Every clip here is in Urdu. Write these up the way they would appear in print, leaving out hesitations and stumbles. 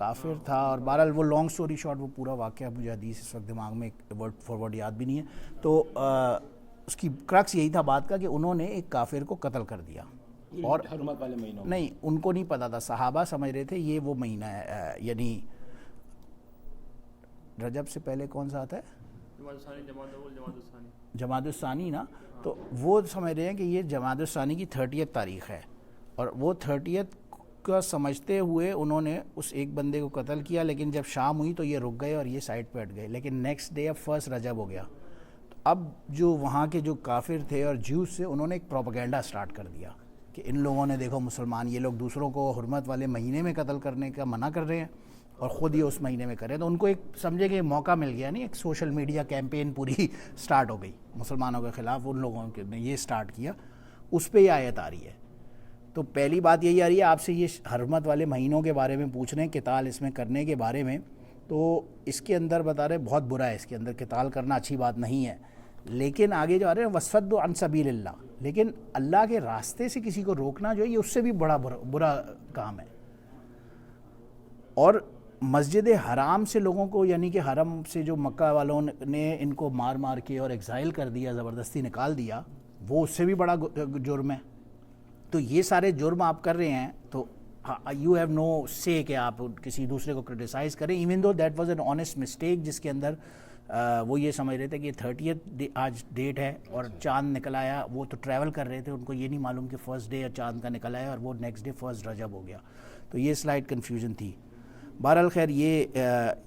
کافر تھا، اور بہرحال وہ لانگ سٹوری شارٹ وہ پورا واقعہ مجھے حدیث اس وقت دماغ میں ورڈ فار ورڈ یاد بھی نہیں ہے. تو اس کی کرکس یہی تھا بات کا کہ انہوں نے ایک کافر کو قتل کر دیا، اور حرمت والے مہینوں نہیں ان کو نہیں پتا تھا، صحابہ سمجھ رہے تھے یہ وہ مہینہ ہے، یعنی رجب سے پہلے کون سا آتا ہے؟ جمادی الثانی نا. تو وہ سمجھ رہے ہیں کہ یہ جمادی الثانی کی 30 تاریخ ہے، اور وہ 30 کا سمجھتے ہوئے انہوں نے اس ایک بندے کو قتل کیا. لیکن جب شام ہوئی تو یہ رک گئے اور یہ سائڈ پہ ہٹ گئے. لیکن نیکسٹ ڈے اب 1 رجب ہو گیا. تو اب جو وہاں کے جو کافر تھے اور جیوز سے، انہوں نے ایک پروپیگنڈا سٹارٹ کر دیا کہ ان لوگوں نے دیکھو مسلمان یہ لوگ دوسروں کو حرمت والے مہینے میں قتل کرنے کا منع کر رہے ہیں اور خود یہ اس مہینے میں کریں. تو ان کو ایک سمجھے کہ موقع مل گیا، نہیں ایک سوشل میڈیا کیمپین پوری سٹارٹ ہو گئی مسلمانوں کے خلاف. ان لوگوں نے یہ سٹارٹ کیا، اس پہ یہ آیت آ رہی ہے. تو پہلی بات یہی آ رہی ہے آپ سے، یہ حرمت والے مہینوں کے بارے میں پوچھ رہے ہیں، قتال اس میں کرنے کے بارے میں. تو اس کے اندر بتا رہے بہت برا ہے، اس کے اندر قتال کرنا اچھی بات نہیں ہے. لیکن آگے جو آ رہے ہیں وَصَدُّ عَن سَبِيلِ اللَّهِ، لیکن اللہ کے راستے سے کسی کو روکنا جو ہے یہ اس سے بھی برا کام ہے. اور مسجد حرام سے لوگوں کو، یعنی کہ حرم سے جو مکہ والوں نے ان کو مار مار کے اور ایگزائل کر دیا، زبردستی نکال دیا، وہ اس سے بھی بڑا جرم ہے. تو یہ سارے جرم آپ کر رہے ہیں تو یو ہیو نو سے کہ آپ کسی دوسرے کو کرٹیسائز کریں، even though that was an honest mistake, جس کے اندر وہ یہ سمجھ رہے تھے کہ 30 آج ڈیٹ ہے اور چاند نکل آیا. وہ تو ٹریول کر رہے تھے، ان کو یہ نہیں معلوم کہ فرسٹ ڈے چاند کا نکل آیا اور وہ نیکسٹ ڈے 1 رجب ہو گیا. تو یہ سلائٹ کنفیوژن تھی. بہرحال خیر یہ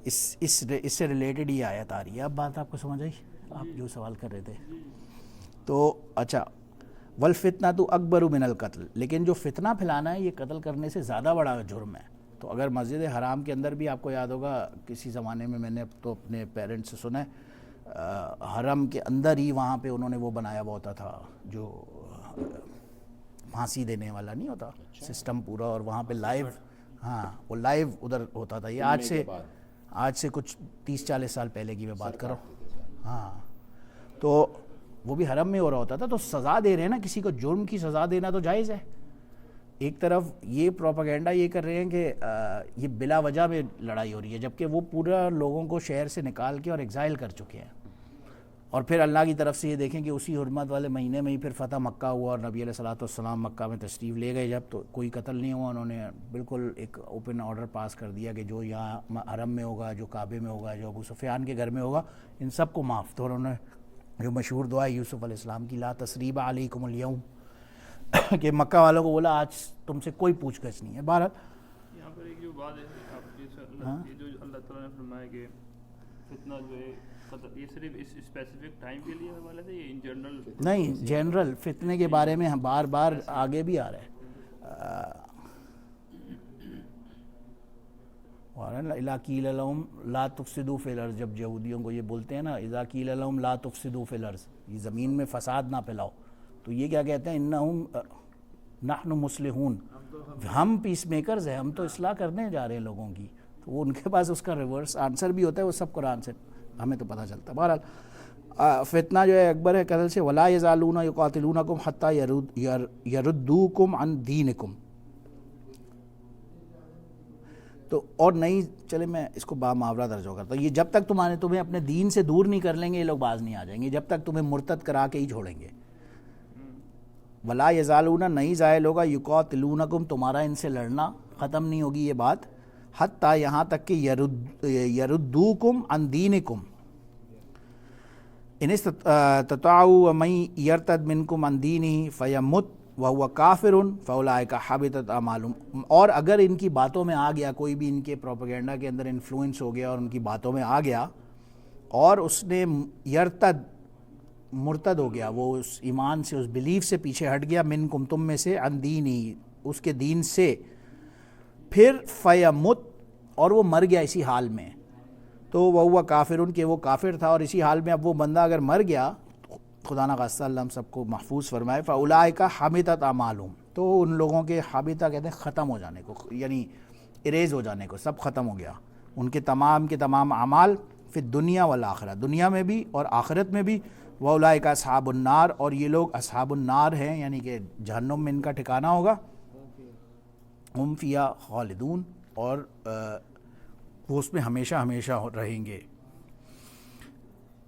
اس سے ریلیٹڈ یہ آیت آ رہی ہے. اب بات آپ کو سمجھ آئی، آپ جو سوال کر رہے تھے. تو اچھا، والفتنۃ اکبر من القتل، لیکن جو فتنہ پھیلانا ہے یہ قتل کرنے سے زیادہ بڑا جرم ہے. تو اگر مسجد حرام کے اندر بھی آپ کو یاد ہوگا کسی زمانے میں نے تو اپنے پیرنٹس سے سنا ہے، حرم کے اندر ہی وہاں پہ انہوں نے وہ بنایا ہوا ہوتا تھا جو پھانسی دینے والا نہیں ہوتا سسٹم پورا، اور وہاں پہ لائیو، ہاں وہ لائیو ادھر ہوتا تھا. یہ آج سے کچھ 30-40 سال پہلے کی میں بات کر رہا ہوں. ہاں تو وہ بھی حرم میں ہو رہا ہوتا تھا. تو سزا دے رہے ہیں نا، کسی کو جرم کی سزا دینا تو جائز ہے. ایک طرف یہ پروپیگنڈا یہ کر رہے ہیں کہ یہ بلا وجہ میں لڑائی ہو رہی ہے، جبکہ وہ پورا لوگوں کو شہر سے نکال کے اور ایگزائل کر چکے ہیں. اور پھر اللہ کی طرف سے یہ دیکھیں کہ اسی حرمت والے مہینے میں ہی پھر فتح مکہ ہوا اور نبی علیہ الصلوۃ والسلام مکہ میں تشریف لے گئے. جب تو کوئی قتل نہیں ہوا، انہوں نے بالکل ایک اوپن آرڈر پاس کر دیا کہ جو یہاں حرم میں ہوگا، جو کعبے میں ہوگا، جو ابو سفیان کے گھر میں ہوگا، ان سب کو معاف. تو انہوں نے جو مشہور دعا ہے یوسف علیہ السلام کی، لا تثریب علیکم اليوم، کہ مکہ والوں کو بولا آج تم سے کوئی پوچھ گچھ نہیں ہے. بہرحال یہاں پر ایک جو بات ہے آپ یہ جو اللہ تعالیٰ نے فرمایا کہ فتنہ جو ہے یہ صرف اس اسپیسیفک ٹائم کے لیے حوالے سے، یہ ان جنرل نہیں، جنرل فتنے کے بارے میں بار بار آگے بھی آ رہا ہے. اذا قیل لہم لا تفسدوا فی الارض، جب یہودیوں کو یہ بولتے ہیں نا اذا قیل لہم لا تفسدوا فی الارض، یہ زمین میں فساد نہ پھیلاؤ، تو یہ کیا کہتے ہیں، انہم نحن مصلحون، ہم پیس میکرز ہیں، ہم تو اصلاح کرنے جا رہے ہیں لوگوں کی. تو وہ ان کے پاس اس کا ریورس آنسر بھی ہوتا ہے، وہ سب قرآن سے ہمیں تو پتہ چلتا ہے. بہرحال فتنہ جو ہے اکبر ہے قتل سے. ولا یزالون یقاتلونکم حتی یردوکم عن دینکم. تو اور نہیں، چلے میں اس کو محاورہ درجہ کرتا ہوں، یہ جب تک تمہیں اپنے دین سے دور نہیں کر لیں گے یہ لوگ باز نہیں آ جائیں گے، جب تک تمہیں مرتد کرا کے ہی چھوڑیں گے. ولا یزالون، نہیں زائل ہوگا، یقاتلونکم، تمہارا ان سے لڑنا ختم نہیں ہوگی یہ بات، حتیٰ یہاں تک کہ یردوکم عن دینکم، ان استطاعوا من یرتد منکم عن دینہ فیمت وہو کافر فاولئک حبطت اعمالہم. اور اگر ان کی باتوں میں آ گیا، کوئی بھی ان کے پروپیگنڈا کے اندر انفلوئنس ہو گیا اور ان کی باتوں میں آ گیا اور اس نے یرتد، مرتد ہو گیا، وہ اس ایمان سے، اس بلیف سے پیچھے ہٹ گیا، منکم، تم میں سے، عن دینی، اس کے دین سے، پھر فیمت، اور وہ مر گیا اسی حال میں، تو وہ کافر، کہ وہ کافر تھا اور اسی حال میں اب وہ بندہ اگر مر گیا، خدا نہ خواستہ اللہ ہم سب کو محفوظ فرمائے، فاولئک حبطت اعمالہم، تو ان لوگوں کے حبطہ کہتے ہیں ختم ہو جانے کو، یعنی اریز ہو جانے کو، سب ختم ہو گیا ان کے تمام اعمال، فی الدنیا والآخرہ، دنیا میں بھی اور آخرت میں بھی. واولئک اصحاب النار، اور یہ لوگ اصحاب النار ہیں، یعنی کہ جہنم میں ان کا ٹھکانہ ہوگا. ہم فیہا خالدون، اور وہ اس میں ہمیشہ ہمیشہ رہیں گے.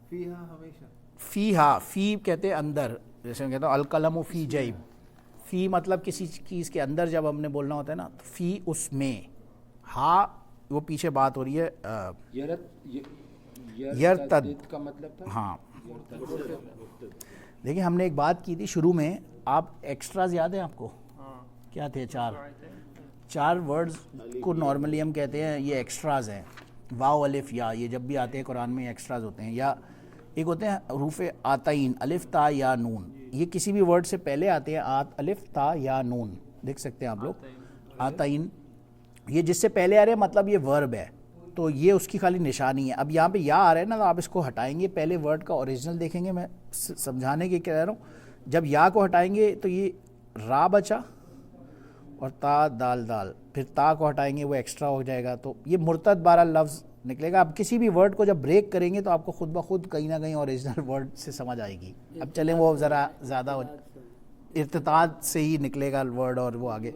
فیہا ہمیشہ. فیہا، فی کہتے ہیں اندر، جیسے میں کہتا ہوں القلم فی جیب. فی مطلب کسی چیز کے اندر جب ہم نے بولنا ہوتا ہے نا، تو فی اس میں. ہا وہ پیچھے بات ہو رہی ہے یرتد کا مطلب تھا. ہاں دیکھیں ہم نے ایک بات کی تھی شروع میں، آپ ایکسٹراز یاد ہیں آپ کو کیا تھے؟ چار ورڈز کو نارملی ہم کہتے ہیں یہ ایکسٹراز ہیں. واو الف یا، یہ جب بھی آتے ہیں قرآن میں ایکسٹراز ہوتے ہیں. یا ایک ہوتے ہیں حروف آتین، الف تا یا نون، یہ کسی بھی ورڈ سے پہلے آتے ہیں. الف تا یا نون دیکھ سکتے ہیں آپ لوگ. آتین یہ جس سے پہلے آ رہے ہیں مطلب یہ ورب ہے، تو یہ اس کی خالی نشانی ہے. اب یہاں پہ یا آ رہا ہے نا، تو آپ اس کو ہٹائیں گے، پہلے ورڈ کا اوریجنل دیکھیں گے. میں سمجھانے کے کہہ رہا ہوں، جب یا کو ہٹائیں گے تو یہ را بچا اور تا دال دال، پھر تا کو ہٹائیں گے وہ ایکسٹرا ہو جائے گا، تو یہ مرتد 12 لفظ نکلے گا. اب کسی بھی ورڈ کو جب بریک کریں گے تو آپ کو خود بخود کہیں نہ کہیں اوریجنل ورڈ سے سمجھ آئے گی. اب چلیں وہ ذرا زیادہ ارتداد سے ہی نکلے گا ورڈ اور وہ آگے.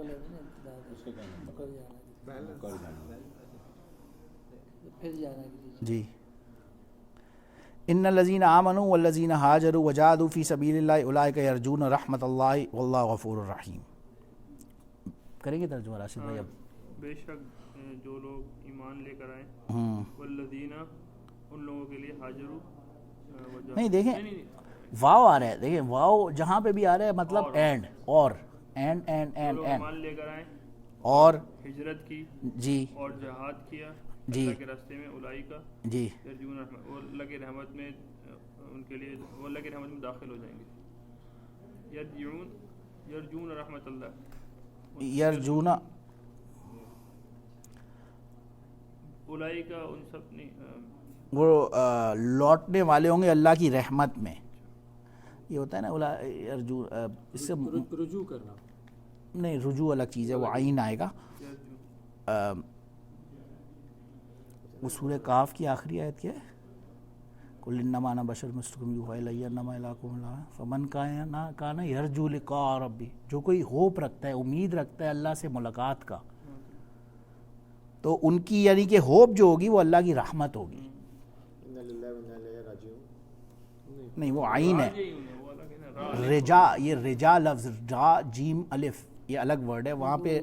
جی ان الذین آمنوا والذین ہاجروا وجاہدوا فی سبیل اللہ اولئک یرجون رحمت اللہ واللہ غفور الرحیم. کریں گے ترجمہ راشد بھائی؟ اب بے شک جو لوگ ایمان لے کر آئے، والذین ان لوگوں کے لیے ہاجروا. نہیں دیکھیں واو آ رہا ہے، دیکھیں واو جہاں پہ بھی آ رہا ہے مطلب اینڈ، اور اینڈ اینڈ اینڈ اینڈ ایمان لے کر آئے اور ہجرت کی جی اور جہاد کیا جی اللہ کے راستے میں، اولئک جی یرجون رحمت، وہ اللہ کی رحمت میں ان کے لیے وہ اللہ کی رحمت میں داخل ہو جائیں گے. یرجون رحمت اللہ، یرجونا اولئک ان سب نے وہ لوٹنے والے ہوں گے اللہ کی رحمت میں. یہ ہوتا ہے نا اس سے رجوع کرنا، نہیں رجوع الگ چیز ہے، وہ عین آئے گا. وہ سورہ کاف کی آخری آیت کیا ہے؟ قل انما انا بشر مثلکم یوحی الی انما الہکم الہ فمن کان یرجو لقاء ربہ، جو کوئی ہوپ رکھتا ہے، امید رکھتا ہے اللہ سے ملاقات کا، تو ان کی یعنی کہ ہوپ جو ہوگی وہ اللہ کی رحمت ہوگی. نہیں وہ عین ہے. رجا، یہ رجا لفظ را جیم الف یہ الگ ورڈ ہے، وہاں پہ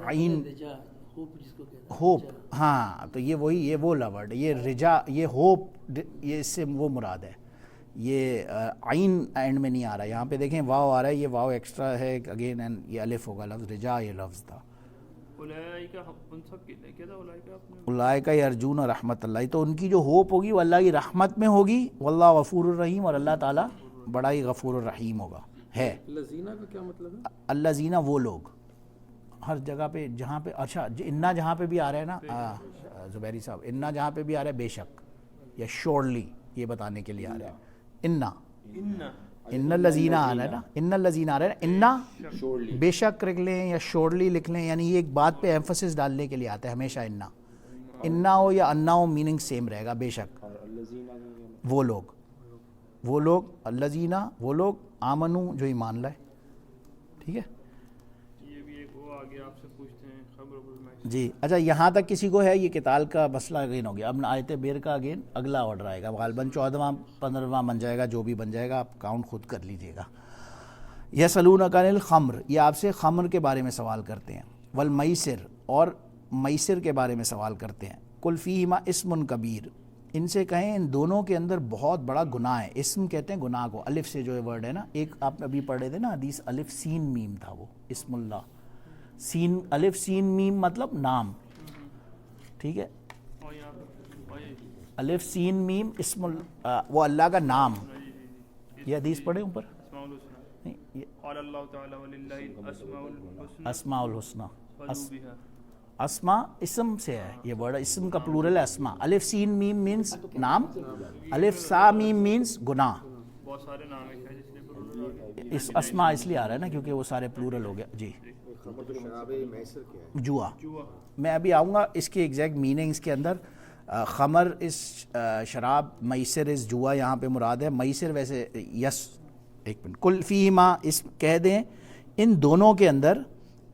عین ہوپ. ہاں تو یہ وہی، یہ وہ ورڈ ہے، یہ رجا، یہ ہوپ، یہ اس سے وہ مراد ہے. یہ عین اینڈ میں نہیں آ رہا. یہاں پہ دیکھیں واو آ رہا ہے، یہ واو ایکسٹرا ہے اگین، اینڈ یہ الف ہوگا. لفظ رجا یہ لفظ تھا. اولئک یرجون رحمت اللہ، تو ان کی جو ہوپ ہوگی وہ اللہ کی رحمت میں ہوگی. واللہ غفور الرحیم، اور اللہ تعالیٰ بڑا ہی غفور الرحیم ہوگا ہے. لذینہ کا کیا مطلب ہے؟ الذین وہ لوگ، ہر جگہ پہ جہاں پہ اچھا انا جہاں پہ بھی آ رہا ہے نا زبیری صاحب، انا جہاں پہ بھی آ رہا ہے بے شک یا شورلی، یہ بتانے کے لیے آ رہا ہے. انا ان الذین آ رہا ہے نا، ان الذین آ رہا ہے نا، انا بے شک لکھ لیں یا شورلی لکھ لیں، یعنی یہ ایک بات پہ ایمفسس ڈالنے کے لیے آتا ہے ہمیشہ. انا ہو یا انا ہو میننگ سیم رہے گا. بے شک وہ لوگ الذین وہ لوگ آمنو جو ایمان لائے. ٹھیک ہے یہ بھی ایک وہ آگے آپ سے پوچھتے ہیں خبر جی. اچھا یہاں تک کسی کو ہے؟ یہ قتال کا مسئلہ اگین ہو گیا. اب آیت بیر کا اگین اگلا آرڈر آئے گا، غالباً 14واں 15واں بن جائے گا، جو بھی بن جائے گا آپ کاؤنٹ خود کر لیجئے گا. یسألونک عن الخمر، یہ آپ سے خمر کے بارے میں سوال کرتے ہیں. والمیسر، اور میسر کے بارے میں سوال کرتے ہیں. قل فیہما اسم کبیر، ان سے کہیں ان دونوں کے اندر بہت بڑا گناہ ہے. اسم کہتے ہیں گناہ کو، الف سے جو ورڈ ہے نا، ایک آپ ابھی پڑھ رہے تھے نا حدیث، الف سین میم تھا وہ اسم اللہ. سین الف سین میم مطلب نام. ٹھیک ہے، الف سین میم اسم وہ اللہ کا نام. یہ حدیث پڑھے اوپر، اسماء الحسنى. اسما اسم سے ہے یہ ورڈ، اسم کا پلورل ہے اسما. الف سین میم مینس نام، الف سا میم مینس گناہ. بہت سارے نام ہیں، اس اسما اس لیے آ رہا ہے نا کیونکہ وہ سارے پلورل ہو گیا. جی جوا، میں ابھی آؤں گا اس کے ایگزیکٹ میننگز کے اندر. خمر اس شراب، میسر اس جوا یہاں پہ مراد ہے. میسر ویسے یس ایک منٹ. کل فیہما، اس کہہ دیں ان دونوں کے اندر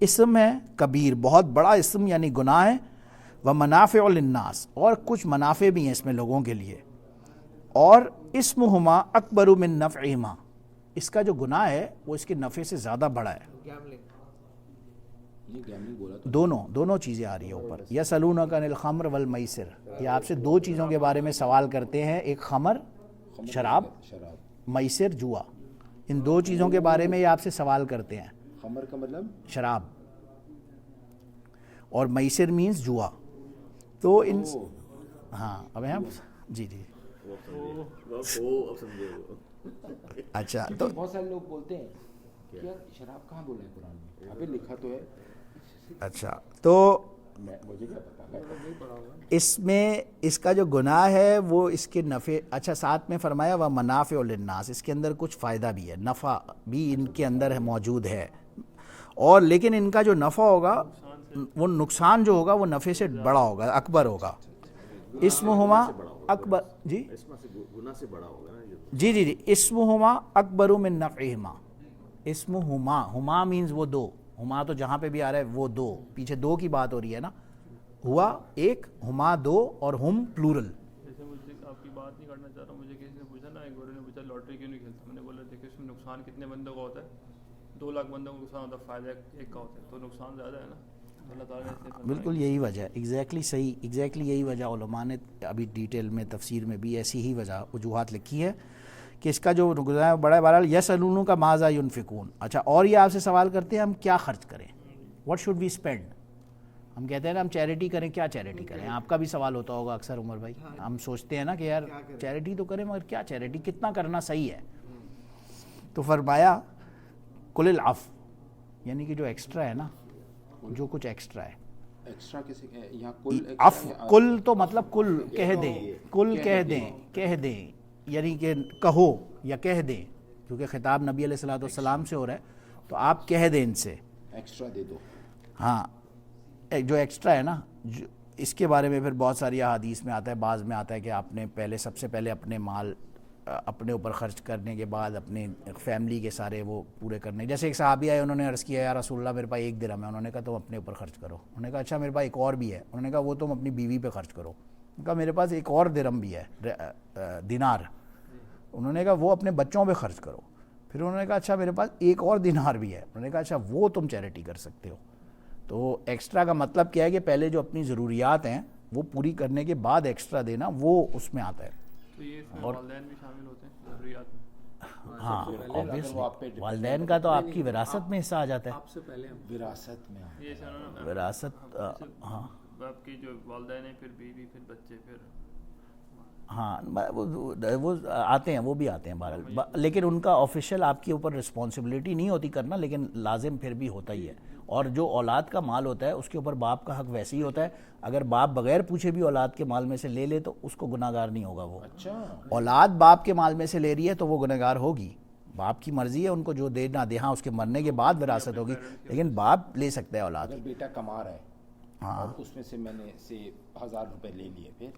اسم ہے کبیر، بہت بڑا اسم یعنی گناہ ہے. ومنافع للناس، اور کچھ منافع بھی ہیں اس میں لوگوں کے لیے، اور اسمہما اکبر من نفعہما، اس کا جو گناہ ہے وہ اس کے نفع سے زیادہ بڑا ہے. دونوں چیزیں آ رہی ہیں اوپر. یسألونک عن الخمر والمیسر، یہ آپ سے دو چیزوں کے بارے میں سوال کرتے ہیں، ایک خمر شراب، میسر جوا، ان دو چیزوں کے بارے میں یہ آپ سے سوال کرتے ہیں. خمر کا مطلب شراب، اور میسر مینز جوا. تو ان ہاں اب ہیں جی اچھا. تو بہت سارے لوگ بولتے ہیں کہ یار شراب کہاں بولا ہے قرآن میں؟ ابھی لکھا تو ہے. اچھا تو مجھے کیا پتا اس میں اس کا جو گناہ ہے وہ اس کے نفع، اچھا ساتھ میں فرمایا وہ منافع للناس، اس کے اندر کچھ فائدہ بھی ہے، نفع بھی ان کے اندر موجود ہے، اور لیکن ان کا جو نفع ہوگا وہ نقصان جو ہوگا وہ نفع سے بڑا ہوگا، اکبر ہوگا. اسمہما اکبر جی جی جی جی اسمہما اکبر من نفعہما. اسمہما، ہما مینز وہ دو، ہما تو جہاں پہ بھی آ رہا ہے وہ دو، پیچھے دو کی بات ہو رہی ہے نا، ہوا ایک، ہما دو، اور ہم پلورل. جیسے مجھے آپ کی بات نہیں کرنا چاہ رہا، مجھے کسی نے پوچھا نا، ایک گورے نے پوچھا لاٹری کیوں نہیں کھیلتا، میں نے بولا دیکھیں اس میں نقصان کتنے بندوں کا ہوتا ہے، 2 لاکھ بندوں کو نقصان ہوتا ہے، فائدہ ایک کا ہوتا ہے، تو نقصان زیادہ ہے نا. اللہ تعالیٰ نے بالکل یہی وجہ ہے، ایگزیکٹلی صحیح، ایگزیکٹلی یہی وجہ علماء نے ابھی ڈیٹیل میں تفسیر میں بھی ایسی ہی وجوہات لکھی ہے کہ اس کا جو گناہ ہے بڑا ہے. بہرحال یسألونک کا ماذا ینفقون. اچھا اور یہ آپ سے سوال کرتے ہیں ہم کیا خرچ کریں، واٹ شوڈ وی اسپینڈ. ہم کہتے ہیں نا ہم چیریٹی کریں، کیا چیریٹی کریں؟ آپ کا بھی سوال ہوتا ہوگا اکثر عمر بھائی، ہم سوچتے ہیں نا کہ یار چیریٹی تو کریں مگر کیا چیریٹی، کتنا کرنا صحیح ہے. تو فرمایا کل العفو، یعنی کہ جو ایکسٹرا ہے نا، جو کچھ ایکسٹرا ہے. ایکسٹرا کسی یہاں کل کل تو مطلب کل کہہ دیں، کل کہہ دیں یعنی کہ کہو یا کہہ دیں، کیونکہ خطاب نبی علیہ الصلوۃ والسلام سے ہو رہا ہے تو آپ کہہ دیں ان سے ایکسٹرا دے دو. ہاں جو ایکسٹرا ہے نا، اس کے بارے میں پھر بہت ساری احادیث میں آتا ہے، بعض میں آتا ہے کہ آپ نے پہلے سب سے پہلے اپنے مال اپنے اوپر خرچ کرنے کے بعد اپنے فیملی کے سارے وہ پورے کرنے. جیسے ایک صحابی آئے، انہوں نے عرض کیا یا رسول اللہ میرے پاس 1 درہم ہے، انہوں نے کہا تم اپنے اوپر خرچ کرو. انہوں نے کہا اچھا میرے پاس ایک اور بھی ہے، انہوں نے کہا وہ تم اپنی بیوی پہ خرچ کرو. انہوں نے کہا میرے پاس ایک اور درہم بھی ہے دینار، انہوں نے کہا وہ اپنے بچوں پہ خرچ کرو. پھر انہوں نے کہا اچھا میرے پاس ایک اور دینار بھی ہے، انہوں نے کہا اچھا وہ تم چیریٹی کر سکتے ہو. تو ایکسٹرا کا مطلب کیا ہے کہ پہلے جو اپنی ضروریات ہیں وہ پوری کرنے کے بعد ایکسٹرا دینا، وہ اس میں آتا ہے. تو یہ اس میں والدین بھی شامل ہوتے ہیں ضروریات میں. ہاں obviously والدین کا تو آپ کی وراثت میں حصہ آ جاتا ہے. آپ سے پہلے ہم وراثت میں یہ وراثت ہاں باپ کی جو والدین ہیں، پھر بیوی، پھر بچے، پھر ہاں وہ آتے ہیں، وہ بھی آتے ہیں بہرحال، لیکن ان کا آفیشیل آپ کے اوپر رسپانسبلٹی نہیں ہوتی کرنا، لیکن لازم پھر بھی ہوتا ہی ہے. اور جو اولاد کا مال ہوتا ہے اس کے اوپر باپ کا حق ویسے ہی ہوتا ہے. اگر باپ بغیر پوچھے بھی اولاد کے مال میں سے لے لے تو اس کو گناہ گار نہیں ہوگا. وہ اولاد باپ کے مال میں سے لے رہی ہے تو وہ گناہ گار ہوگی، باپ کی مرضی ہے ان کو جو دینا دے. ہاں اس کے مرنے کے بعد وراثت ہوگی، لیکن باپ لے سکتا ہے اولاد. اگر بیٹا کما رہا ہے اور اس میں سے میں نے سے 1000 روپے لے لیے پھر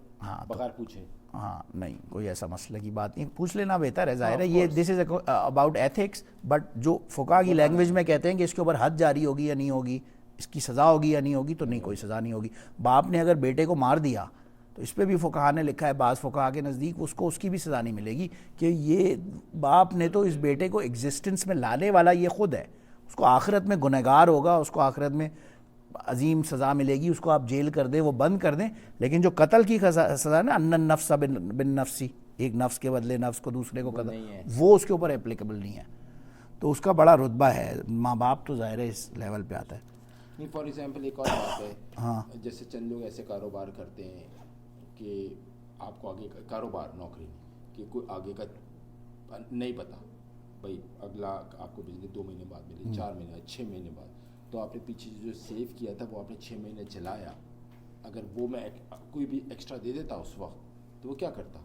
بغیر پوچھے، ہاں نہیں کوئی ایسا مسئلہ کی بات نہیں، پوچھ لینا بہتر ہے. ظاہر ہے یہ دس از اباؤٹ ایتھکس، بٹ جو فقہا کی لینگویج میں کہتے ہیں کہ اس کے اوپر حد جاری ہوگی یا نہیں ہوگی، اس کی سزا ہوگی یا نہیں ہوگی، تو نہیں کوئی سزا نہیں ہوگی. باپ نے اگر بیٹے کو مار دیا تو اس پہ بھی فقہا نے لکھا ہے، بعض فقہا کے نزدیک اس کو اس کی بھی سزا نہیں ملے گی، کہ یہ باپ نے تو اس بیٹے کو ایگزسٹنس میں لانے والا یہ خود ہے، اس کو آخرت میں گنہگار ہوگا، اس کو آخرت میں عظیم سزا ملے گی. اس کو آپ جیل کر دیں، وہ بند کر دیں، لیکن جو قتل کی سزا نا، ان النفس بالنفس، ایک نفس کے بدلے نفس کو دوسرے کو قتل، وہ اس کے اوپر اپلیکیبل نہیں ہے. تو اس کا بڑا رتبہ ہے. ماں باپ تو ظاہر ہے اس لیول پہ آتا ہے. نہیں فار ایگزامپل ایک اور بات ہے، ہاں جیسے چند لوگ ایسے کاروبار کرتے ہیں کہ آپ کو آگے کا کاروبار نوکری کہ کوئی آگے کا نہیں پتا، بھائی اگلا آپ کو بجلی 2 مہینے بعد ملے، 4 مہینے، 6 مہینے بعد، تو آپ نے پیچھے جو سیو کیا تھا وہ آپ نے 6 مہینے چلایا، اگر وہ میں کوئی بھی ایکسٹرا دے دیتا اس وقت تو وہ کیا کرتا؟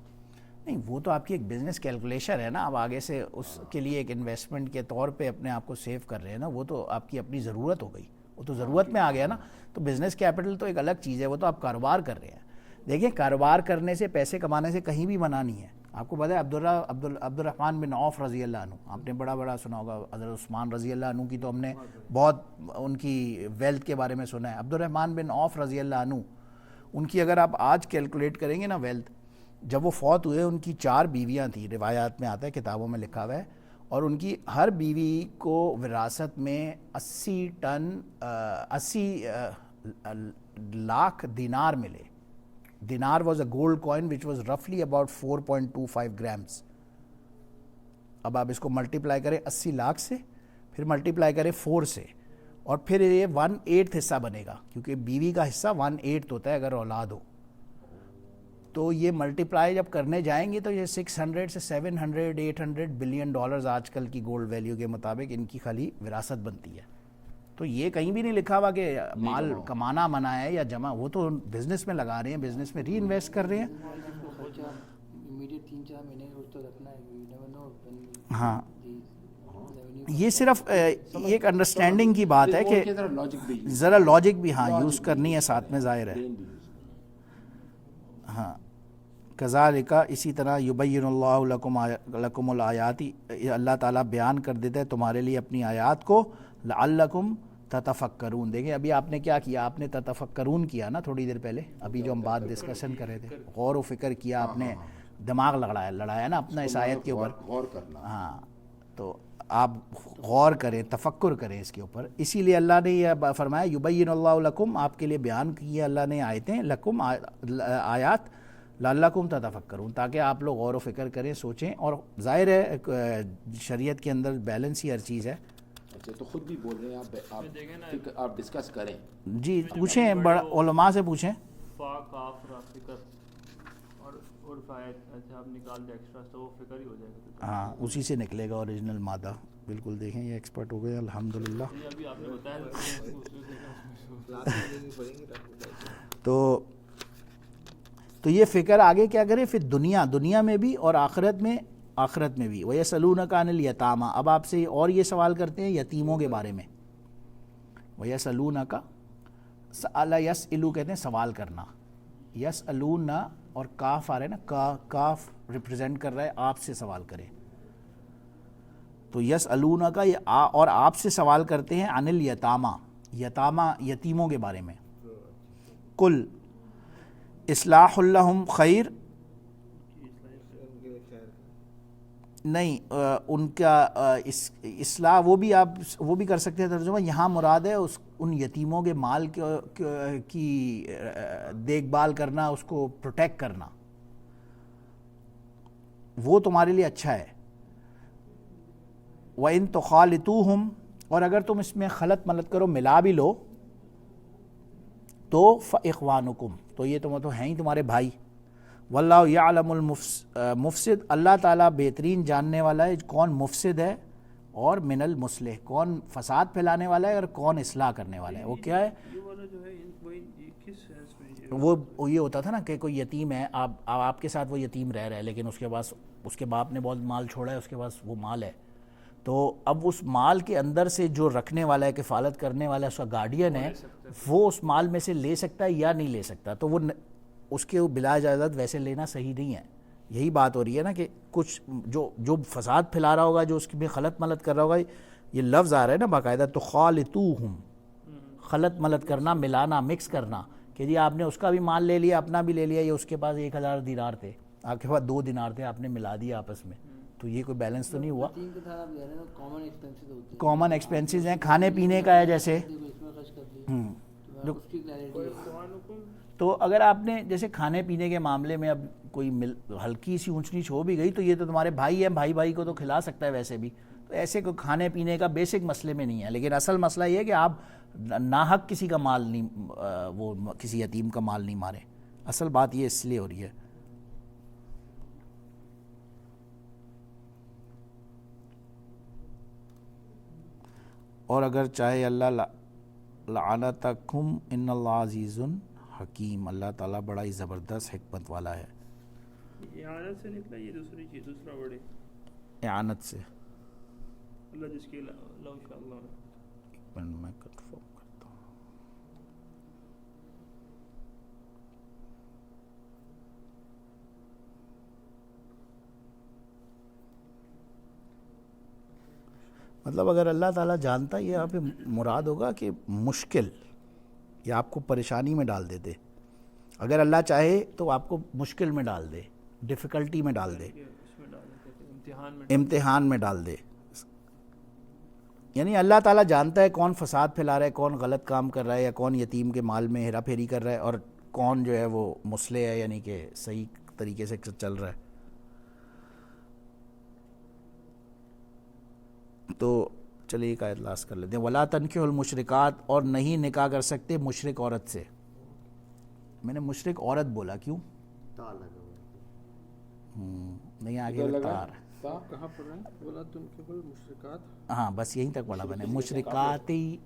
نہیں وہ تو آپ کی ایک بزنس کیلکولیشن ہے نا، اب آگے سے اس کے لیے ایک انویسٹمنٹ کے طور پہ اپنے آپ کو سیو کر رہے ہیں نا، وہ تو آپ کی اپنی ضرورت ہو گئی، وہ تو ضرورت میں آ گیا نا. تو بزنس کیپٹل تو ایک الگ چیز ہے، وہ تو آپ کاروبار کر رہے ہیں. دیکھیں کاروبار کرنے سے، پیسے کمانے سے کہیں بھی منع نہیں ہے. آپ کو پتہ ہے عبد الرحمن بن عوف رضی اللہ عنہ، آپ نے بڑا سنا ہوگا. حضرت عثمان رضی اللہ عنہ کی تو ہم نے بہت ان کی ویلتھ کے بارے میں سنا ہے. عبد الرحمن بن عوف رضی اللہ عنہ ان کی اگر آپ آج کیلکولیٹ کریں گے نا ویلتھ، جب وہ فوت ہوئے ان کی 4 بیویاں تھیں، روایات میں آتا ہے، کتابوں میں لکھا ہوا ہے، اور ان کی ہر بیوی کو وراثت میں 80 لاکھ دینار ملے. Dinar was a gold coin which was رفلی اباؤٹ 4.25 گرامس. اب آپ اس کو ملٹیپلائی کریں 80 لاکھ سے، پھر ملٹیپلائی کریں 4 سے، اور پھر یہ 1/8 حصہ بنے گا، کیونکہ بیوی کا حصہ 1/8 ہوتا ہے اگر اولاد ہو. تو یہ ملٹیپلائی جب کرنے جائیں گے تو یہ 600 سے 700 800 بلین ڈالرز آج کل کی گولڈ ویلیو کے مطابق ان کی خالی وراثت بنتی ہے. تو یہ کہیں بھی نہیں لکھا ہوا کہ مال کمانا منع ہے یا جمع، وہ تو بزنس میں لگا رہے ہیں، بزنس میں ری انویسٹ کر رہے ہیں. ہاں یہ صرف ایک انڈرسٹینڈنگ کی بات ہے کہ ذرا لاجک بھی ہاں یوز کرنی ہے ساتھ میں، ظاہر ہے. ہاں کذالک، اسی طرح یبین اللہ لکم الآیات، اللہ تعالیٰ بیان کر دیتا ہے تمہارے لیے اپنی آیات کو، لعلکم تتفکرون. دیکھیں ابھی آپ نے کیا کیا، آپ نے تتفکرون کیا نا تھوڑی دیر پہلے، ابھی جو ہم بات ڈسکشن کر رہے تھے، غور و فکر کیا، آپ نے دماغ لڑایا نا اپنا اس آیت کے اوپر. غور کرنا. ہاں تو آپ غور کریں، تفکر کریں اس کے اوپر. اسی لیے اللہ نے یہ فرمایا یبین اللہ لکم، آپ کے لیے بیان کیا اللہ نے آیتیں، لکم آیات، لعلکم تتفکرون، تاکہ آپ لوگ غور و فکر کریں، سوچیں. اور ظاہر ہے شریعت کے اندر بیلنس ہی ہر چیز ہے. اچھا تو خود بھی بول رہے ہیں آپ ڈسکس کریں. جی پوچھیں، بڑا علماء سے پوچھیں. فا کاف را فکر اور عرف آیت، اچھا آپ نکال دیں ایکسٹرا تو وہ فکر ہی ہو جائے گا. ہاں اسی سے نکلے گا اوریجنل مادہ. بالکل دیکھیں یہ ایکسپرٹ ہو گئے الحمدللہ. ابھی آپ نے بتایا تو یہ فکر آگے کیا کرے پھر دنیا میں بھی اور آخرت میں بھی. وَيَسْأَلُونَكَ عَنِ الْيَتَامَى، اب آپ سے اور یہ سوال کرتے ہیں یتیموں کے بارے میں. وَيَسْأَلُونَكَ، سأل یسألو کہتے ہیں سوال کرنا، یسألون اور کاف آ رہا ہے نا، کاف ریپرزینٹ کر رہا ہے آپ سے سوال کرے. تو یسألونک اور آپ سے سوال کرتے ہیں عن الیتامى، یتیموں کے بارے میں. قل اصلاح لہم خیر، نہیں ان کا اصلاح وہ بھی کر سکتے ہیں ترجمہ. یہاں مراد ہے ان یتیموں کے مال کی دیکھ بھال کرنا، اس کو پروٹیکٹ کرنا، وہ تمہارے لیے اچھا ہے. وَإِن تُخَالِطُوهُمْ، اور اگر تم اس میں خلط ملط کرو، ملا بھی لو، تو فَإِخْوَانُكُمْ، تو یہ تو ہیں ہی تمہارے بھائی. واللہ یعلم المفسد، اللہ تعالیٰ بہترین جاننے والا ہے کون مفسد ہے اور من المصلح، کون فساد پھیلانے والا ہے اور کون اصلاح کرنے والا ہے. وہ کیا ہے، وہ یہ ہوتا تھا نا کہ کوئی یتیم ہے، آپ کے ساتھ وہ یتیم رہ رہا ہے، لیکن اس کے باپ نے بہت مال چھوڑا ہے، اس کے پاس وہ مال ہے. تو اب اس مال کے اندر سے جو رکھنے والا ہے، کفالت کرنے والا ہے، اس کا گارڈین ہے، وہ اس مال میں سے لے سکتا ہے یا نہیں لے سکتا. تو وہ اس کے بلا اجازت ویسے لینا صحیح نہیں ہے. یہی بات ہو رہی ہے نا کہ کچھ جو فساد پھیلا رہا ہوگا، جو اس میں خلط ملط کر رہا ہوگا، یہ لفظ آ رہا ہے نا باقاعدہ، تو خالطوہم، خلط ملط کرنا، ملانا، مکس کرنا، کہ جی آپ نے اس کا بھی مال لے لیا، اپنا بھی لے لیا، یہ اس کے پاس 1000 دینار تھے، آپ کے پاس 2 دینار تھے، آپ نے ملا دیا آپس میں، تو یہ کوئی بیلنس تو نہیں ہوا. کامن ایکسپینسز ہیں، کھانے پینے کا ہے جیسے. تو اگر آپ نے جیسے کھانے پینے کے معاملے میں اب کوئی ہلکی سی اونچ نیچ ہو بھی گئی، تو یہ تو تمہارے بھائی ہیں، بھائی کو تو کھلا سکتا ہے ویسے بھی، تو ایسے کوئی کھانے پینے کا بیسک مسئلے میں نہیں ہے. لیکن اصل مسئلہ یہ ہے کہ آپ ناحق کسی کا مال نہیں، وہ کسی یتیم کا مال نہیں مارے. اصل بات یہ اس لیے ہو رہی ہے. اور اگر چاہے اللہ لعنتکم ان اللہ عزیز حکیم، اللہ تعالیٰ بڑا ہی زبردست حکمت والا ہے. اعانت سے نکلا یہ دوسری چیز، دوسرا ورڈ ہے اعانت سے. اللہ جس کے اللہ انشاءاللہ میں کنفرم کرتا ہوں. مطلب اگر اللہ تعالیٰ جانتا، یہ یہاں پہ مراد ہوگا کہ مشکل یا آپ کو پریشانی میں ڈال دیتے. اگر اللہ چاہے تو آپ کو مشکل میں ڈال دے, ڈیفیکلٹی میں ڈال دے, اس میں ڈال دیتے تھے, امتحان میں ڈال دے. یعنی اللہ تعالیٰ جانتا ہے کون فساد پھیلا رہا ہے, کون غلط کام کر رہا ہے, یا کون یتیم کے مال میں ہیرا پھیری کر رہا ہے, اور کون جو ہے وہ مصلح ہے, یعنی کہ صحیح طریقے سے چل رہا ہے. تو چلیے ایک آیت لاس کر لیتے ہیں. وَلَا تَنْكِحُوا الْمُشْرِكَاتِ, اور نہیں نکاح کر سکتے مشرک عورت سے. میں نے مشرک عورت بولا, کیوں؟ نہیں آگے تار, کہاں پڑھ رہے ہیں؟ ولا تنکحوا المشرکات, ہاں بس یہیں تک پڑھا میں نے. مشرکات ہی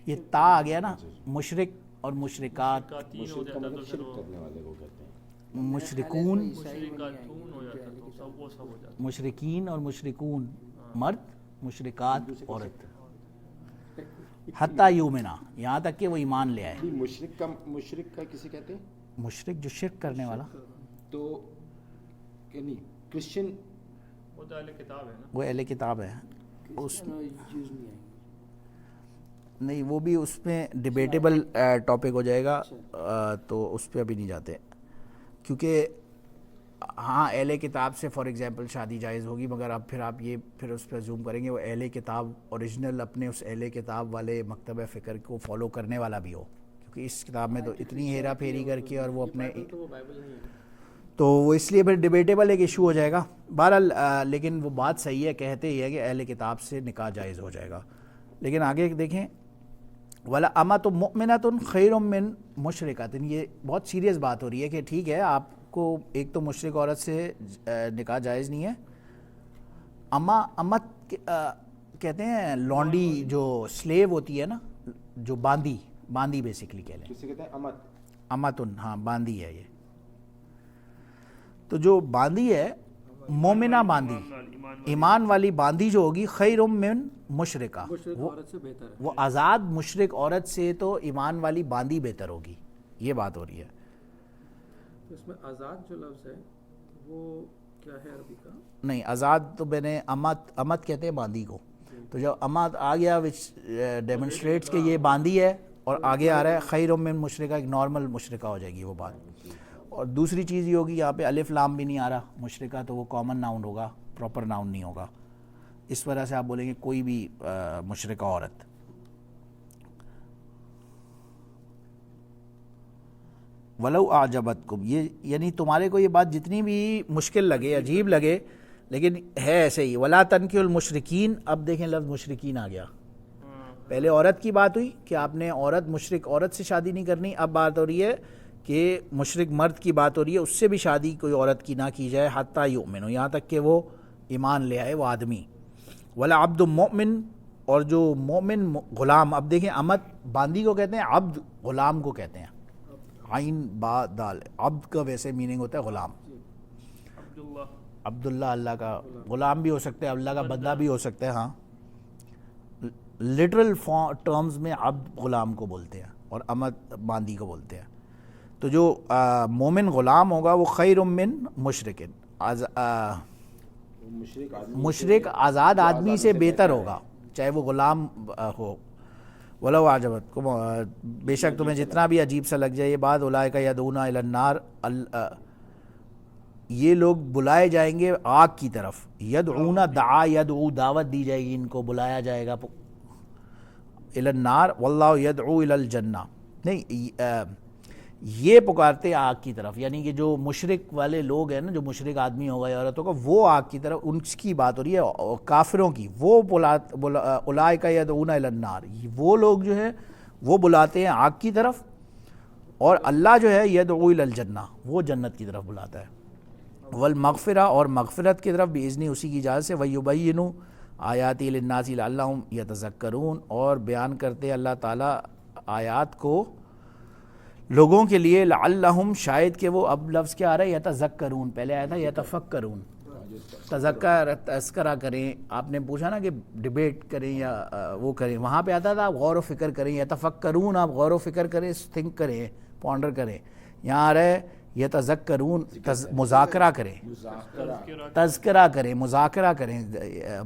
یہ تا آ گیا نا, مشرک اور مشرکات, مشرک کا مطلب شرک کرنے والے کو کہتے ہیں. مشرکون, مشرکاتون ہو جاتا تو سب وہ سب ہو جاتا. مشرکین اور مشرکون مرد, مشرکات عورت, حتیٰ یومنا, یہاں تک کہ وہ ایمان لے آئے. مشرک کا کسے کہتے ہیں؟ مشرک جو شرک کرنے والا, تو یعنی کرسچن وہ تو اہل کتاب ہے نا, وہ اہل کتاب ہے. اس نہیں, وہ بھی اس میں ڈیبیٹیبل ٹاپک ہو جائے گا, تو اس پہ ابھی نہیں جاتے. کیونکہ ہاں اہل کتاب سے فار ایگزامپل شادی جائز ہوگی, مگر اب پھر آپ یہ پھر اس پہ زوم کریں گے وہ اہل کتاب اوریجنل اپنے اس اہل کتاب والے مکتبہ فکر کو فالو کرنے والا بھی ہو, کیونکہ اس کتاب میں تو اتنی ہیرا پھیری کر کے, اور وہ اپنے, تو وہ اس لیے پھر ڈیبیٹیبل ایک ایشو ہو جائے گا. بہرحال لیکن وہ بات صحیح ہے, کہتے ہی ہے کہ اہل کتاب سے نکاح جائز ہو جائے گا. لیکن آگے دیکھیں, وَلَا أَمَةٌ مُؤْمِنَةٌ خَيْرٌ مِّن مُشْرِكَةٍ, یہ بہت سیریس بات ہو رہی ہے کہ ٹھیک ہے آپ کو ایک تو مشرک عورت سے نکاح جائز نہیں ہے. امت کہتے ہیں لونڈی جو سلیو ہوتی ہے نا, جو باندی بیسکلی کہہ لیں, کسے کہتے ہیں؟ امت, امتن, ہاں باندی ہے یہ. تو جو باندی ہے مومنہ باندی, ایمان والی باندی جو ہوگی, خیر من مشرکہ, عورت سے بہتر ہے. وہ آزاد مشرک عورت سے تو ایمان والی باندی بہتر ہوگی, یہ بات ہو رہی ہے. اس میں آزاد جو لفظ ہے وہ کیا ہے عربی کا؟ نہیں, آزاد تو میں نے امت کہتے ہیں باندی کو, تو جب امت آ گیا وچ ڈیمونسٹریٹس کہ یہ باندی ہے, اور آگے آ رہا ہے خیر من مشرکہ, ایک نارمل مشرکہ ہو جائے گی وہ بات. اور دوسری چیز یہ ہوگی, یہاں پہ الف لام بھی نہیں آ رہا مشرکہ, تو وہ کامن ناؤن ہوگا, پراپر ناؤن نہیں ہوگا. اس وجہ سے آپ بولیں گے کوئی بھی مشرکہ عورت. ولو اعجبتکم, یہ یعنی تمہارے کو یہ بات جتنی بھی مشکل لگے, عجیب لگے, لیکن ہے ایسے ہی. ولا تنکحوا المشرکین, اب دیکھیں لفظ مشرکین آ گیا. پہلے عورت کی بات ہوئی کہ آپ نے مشرک عورت سے شادی نہیں کرنی, اب بات ہو رہی ہے کہ مشرک مرد کی بات ہو رہی ہے, اس سے بھی شادی کوئی عورت کی نہ کی جائے, حتیٰ یؤمنوا, یہاں تک کہ وہ ایمان لے آئے وہ آدمی. ولا عبد مؤمن, اور جو مومن غلام, اب دیکھیں امت باندی کو کہتے ہیں, عبد غلام کو کہتے ہیں, عین با دال, عبد کا ویسے میننگ ہوتا ہے غلام. عبداللہ اللہ کا غلام بھی ہو سکتا ہے, اللہ کا بندہ بھی ہو سکتا ہے. ہاں لٹرل ٹرمز میں عبد غلام کو بولتے ہیں اور امت باندی کو بولتے ہیں. تو جو مومن غلام ہوگا وہ خیر من مشرکن, مشرک آزاد آدمی سے بہتر ہوگا, چاہے وہ غلام ہو. ولو اعجبتکم, بے شک تمہیں جتنا بھی عجیب سا لگ جائے یہ بات, اولئک یدعون الی النار, یہ لوگ بلائے جائیں گے آگ کی طرف. یدعون, دعا یدعو, دعوت دی جائے گی ان کو, بلایا جائے گا الی النار. واللہ یدعو الی الجنہ, نہیں یہ پکارتے آگ کی طرف, یعنی کہ جو مشرک والے لوگ ہیں نا, جو مشرک آدمی ہوگا یا عورتوں کا, وہ آگ کی طرف, ان کی بات ہو رہی ہے کافروں کی. وہ اولئک یدعون الی النار, وہ لوگ جو ہے وہ بلاتے ہیں آگ کی طرف, اور اللہ جو ہے یدعو الی الجنہ, وہ جنت کی طرف بلاتا ہے. والمغفرہ, اور مغفرت کی طرف باذنہ, اسی کی اجازت سے. ویبین آیات للناس لعلہم یتذکرون, اور بیان کرتے اللہ تعالیٰ آیات کو لوگوں کے لیے, لعلہم, شاید کہ وہ, اب لفظ کیا آ رہا ہے, یتذکرون, پہلے آیا تھا یتفکرون, تذکرہ کریں. آپ نے پوچھا نا کہ ڈیبیٹ کریں یا وہ کریں, وہاں پہ آتا تھا آپ غور و فکر کریں. یتفکرون, آپ غور و فکر کریں, تھنک کریں, پونڈر کریں. یہاں آ رہا ہے یتذکرون, مذاکرہ کریں, تذکرہ کریں, مذاکرہ کریں.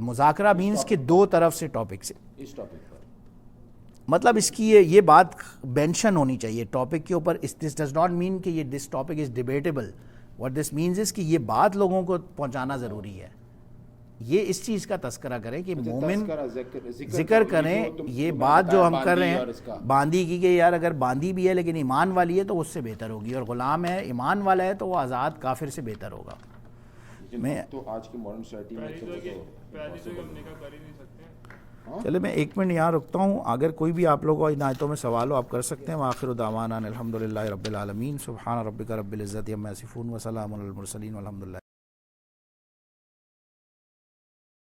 مذاکرہ مینس کہ دو طرف سے ٹاپک سے. اس ٹاپک پر مطلب اس کی یہ بات مینشن ہونی چاہیے ٹاپک کے اوپر. دس ڈز ناٹ مین کہ یہ this topic is debatable. What this means is کہ یہ بات لوگوں کو پہنچانا ضروری ہے. یہ اس چیز کا تذکرہ کریں کہ مومن ذکر کریں یہ بات جو ہم کر رہے ہیں باندی کی، کہ یار اگر باندی بھی ہے لیکن ایمان والی ہے تو اس سے بہتر ہوگی، اور غلام ہے ایمان والا ہے تو وہ آزاد کافر سے بہتر ہوگا. میں تو آج کی ماڈرن سوسائٹی میں چلے میں 1 منٹ یہاں رکتا ہوں. اگر کوئی بھی آپ لوگوں کو ان آیتوں میں سوال ہو آپ کر سکتے ہیں. وآخر دعوانا الحمدللہ رب العالمین. سبحان ربک رب العزت عما یصفون وسلام علی المرسلین والحمدللہ.